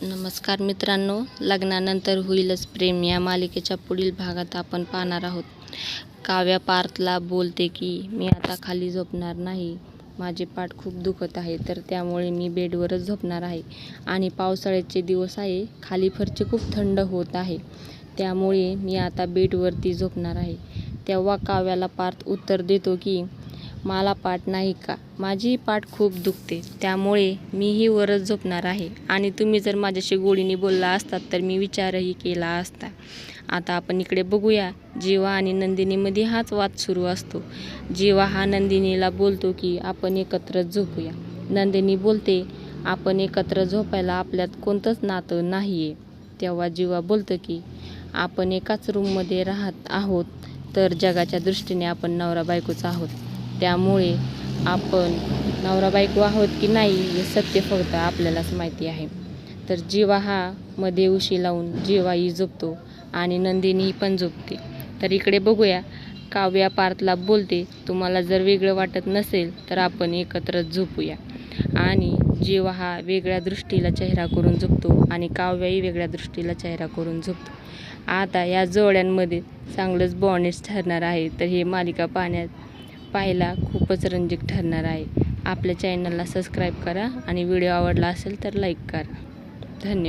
नमस्कार मित्रांनो, लग्नानंतर होईलच प्रेम या मालिकेच्या पुढील भागात आपण पाहणार आहोत. काव्या पार्थला बोलते की मी आता खाली झोपणार नाही, माझे पाठ खूप दुखत आहे, तर त्यामुळे मी बेडवरच झोपणार आहे. आणि पावसाळ्याचे दिवस आहे, खाली फरची खूप थंड होत आहे, त्यामुळे मी आता बेडवरती झोपणार आहे. तेव्हा काव्याला पार्थ उत्तर देतो की मला पाठ नाही का, माझी पाठ खूप दुखते, त्यामुळे मीही वरच झोपणार आहे. आणि तुम्ही जर माझ्याशी गोडीने बोलला असतात तर मी विचारही केला असता. आता आपण इकडे बघूया, जीवा आणि नंदिनीमध्ये हाच वाद सुरू असतो. जीवा हा नंदिनीला बोलतो की आपण एकत्रच झोपूया. नंदिनी बोलते आपण एकत्र झोपायला आपल्यात कोणतंच नातं नाही आहे. तेव्हा जीवा बोलतं की आपण एकाच रूममध्ये राहत आहोत, तर जगाच्या दृष्टीने आपण नवरा बायकोच आहोत, त्यामुळे आपण नवरा बायको आहोत की नाही हे सत्य फक्त आपल्यालाच माहिती आहे. तर जीवा हा मध्ये उशी लावून जीवाही झोपतो आणि नंदिनी पण झोपते. तर इकडे बघूया, काव्या पार्थला बोलते तुम्हाला जर वेगळं वाटत नसेल तर आपण एकत्रच झोपूया. आणि जीवा हा वेगळ्या दृष्टीला चेहरा करून झोपतो आणि काव्याही वेगळ्या दृष्टीला चेहरा करून झोपतो. आता या जोड्यांमध्ये चांगलंच बॉन्डेज ठरणार आहे. तर ही मालिका पाहायला खूपच रंजक ठरणार आहे. आपल्या चॅनलला सबस्क्राईब करा आणि व्हिडिओ आवडला असेल तर लाईक करा. धन्यवाद.